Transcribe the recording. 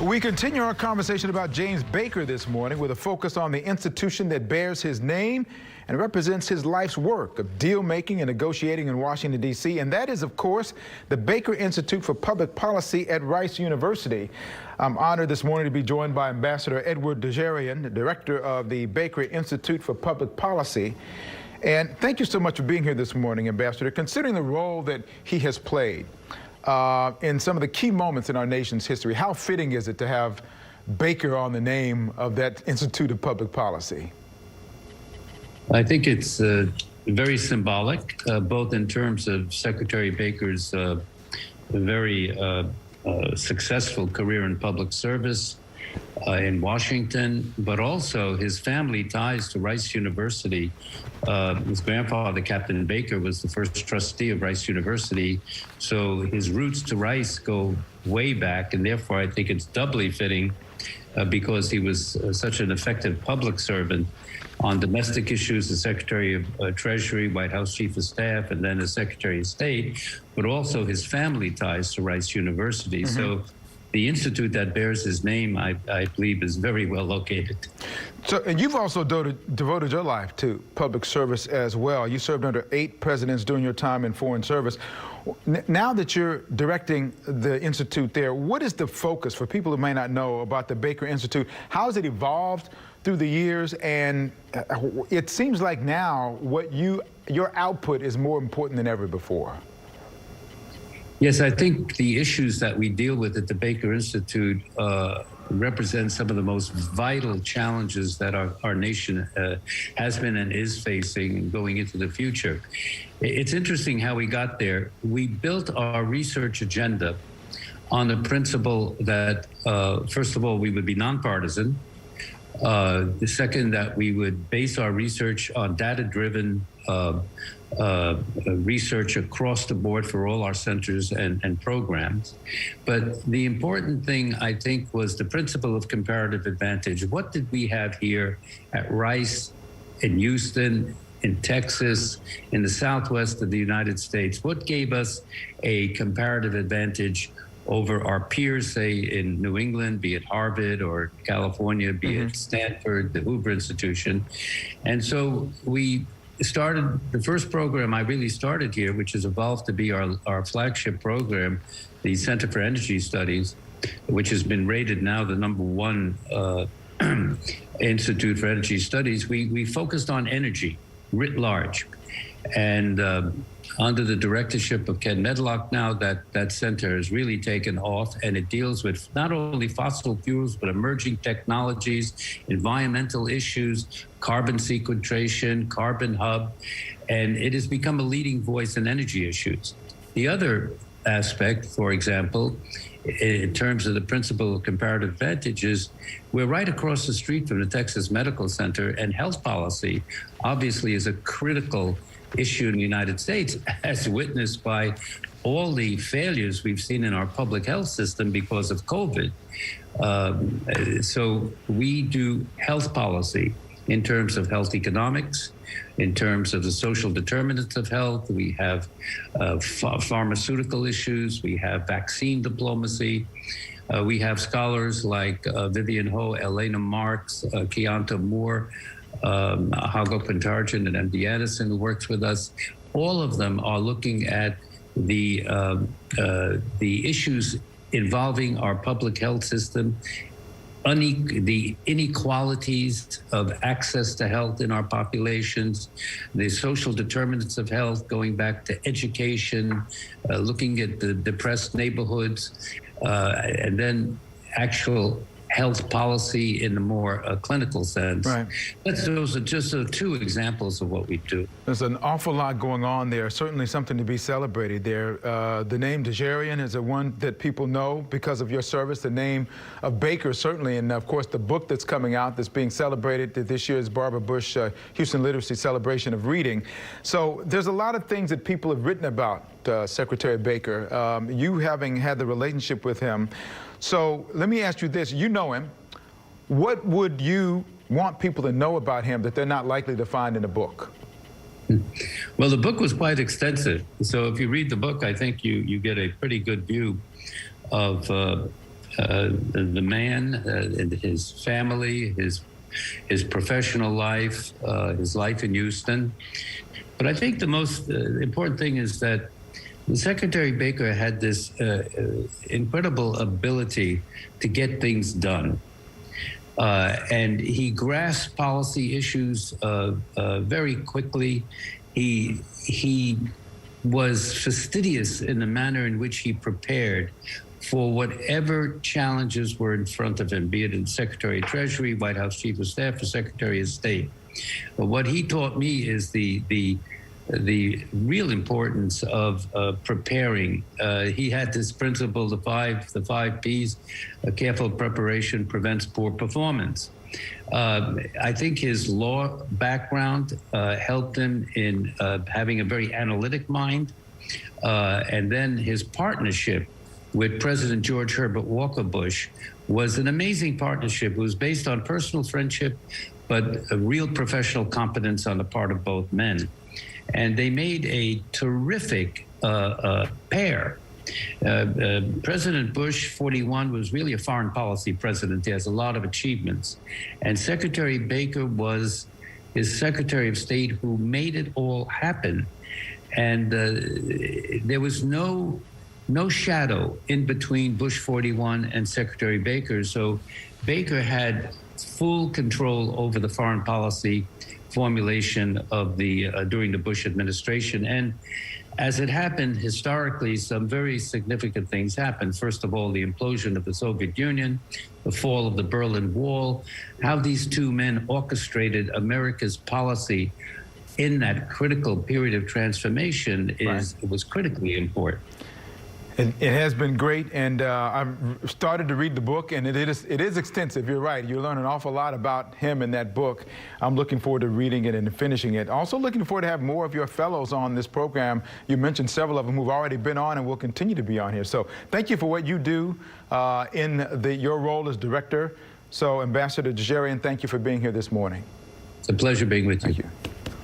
We continue our conversation about James Baker this morning with a focus on the institution that bears his name and represents his life's work of deal making and negotiating in Washington, D.C. And that is, of course, the Baker Institute for Public Policy at Rice University. I'm honored this morning to be joined by Ambassador Edward Dejerian, the director of the Baker Institute for Public Policy. And thank you so much for being here this morning, Ambassador. Considering the role that he has played in some of the key moments in our nation's history, how fitting is it to have Baker on the name of that Institute of Public Policy? I think it's very symbolic, both in terms of Secretary Baker's very successful career in public service in Washington, but also his family ties to Rice University. His grandfather, Captain Baker, was the first trustee of Rice University, so his roots to Rice go way back, and therefore I think it's doubly fitting because he was such an effective public servant on domestic issues as Secretary of Treasury, White House Chief of Staff, and then as Secretary of State, but also his family ties to Rice University. Mm-hmm. So the institute that bears his name, I believe, is very well located. So, and you've also devoted your life to public service as well. You served under 8 presidents during your time in foreign service. Now that you're directing the institute there, what is the focus for people who may not know about the Baker Institute? How has it evolved through the years? And it seems like now your output is more important than ever before. Yes, I think the issues that we deal with at the Baker Institute represent some of the most vital challenges that our nation has been and is facing going into the future. It's interesting how we got there. We built our research agenda on the principle that, first of all, we would be nonpartisan. The second, that we would base our research on data-driven research across the board for all our centers and programs. But the important thing, I think, was the principle of comparative advantage. What did we have here at Rice, in Houston, in Texas, in the Southwest of the United States? What gave us a comparative advantage over our peers, say, in New England, be it Harvard, or California, be it Stanford, the Hoover Institution? And so we started the first program I really started here, which has evolved to be our flagship program, the Center for Energy Studies, which has been rated now the #1 Institute for Energy Studies. We focused on energy writ large. And under the directorship of Ken Medlock now, that center has really taken off, and it deals with not only fossil fuels, but emerging technologies, environmental issues, carbon sequestration, carbon hub, and it has become a leading voice in energy issues. The other aspect, for example, in terms of the principle of comparative advantage, is we're right across the street from the Texas Medical Center, and health policy obviously is a critical issue in the United States, as witnessed by all the failures we've seen in our public health system because of COVID. So we do health policy in terms of health economics, in terms of the social determinants of health. We have pharmaceutical issues. We have vaccine diplomacy. We have scholars like Vivian Ho, Elena Marks, Keonta Moore, Hago Pentarjan, and MD Anderson, who works with us. All of them are looking at the issues involving our public health system, the inequalities of access to health in our populations, the social determinants of health, going back to education, looking at the depressed neighborhoods, and then actual health policy in the more clinical sense. Right. Those are just 2 examples of what we do. There's an awful lot going on there, certainly something to be celebrated there. The name Dejerian is the one that people know because of your service. The name of Baker, certainly, and of course the book that's coming out that's being celebrated this year is Barbara Bush Houston Literacy Celebration of Reading. So there's a lot of things that people have written about Secretary Baker, you having had the relationship with him. So let me ask you this. You know him. What would you want people to know about him that they're not likely to find in a book? Well, the book was quite extensive. So if you read the book, I think you get a pretty good view of the man, and his family, his professional life, his life in Houston. But I think the most important thing is that Secretary Baker had this incredible ability to get things done. And he grasped policy issues very quickly. He was fastidious in the manner in which he prepared for whatever challenges were in front of him, be it in Secretary of Treasury, White House Chief of Staff, or Secretary of State. But what he taught me is the real importance of preparing. He had this principle, the five P's: careful preparation prevents poor performance. I think his law background helped him in having a very analytic mind, and then his partnership with President George Herbert Walker Bush was an amazing partnership. It was based on personal friendship, but a real professional competence on the part of both men. And they made a terrific pair. President Bush, 41, was really a foreign policy president. He has a lot of achievements. And Secretary Baker was his Secretary of State who made it all happen. And there was no shadow in between Bush 41 and Secretary Baker. So Baker had full control over the foreign policy formulation of during the Bush administration. And as it happened historically, some very significant things happened. First of all, the implosion of the Soviet Union, the fall of the Berlin Wall, how these two men orchestrated America's policy in that critical period of transformation was critically important. It has been great, and I've started to read the book, and it is extensive. You're right. You learn an awful lot about him in that book. I'm looking forward to reading it and finishing it. Also looking forward to have more of your fellows on this program. You mentioned several of them who've already been on and will continue to be on here. So thank you for what you do in your role as director. So Ambassador Dejarian, thank you for being here this morning. It's a pleasure being with you. Thank you.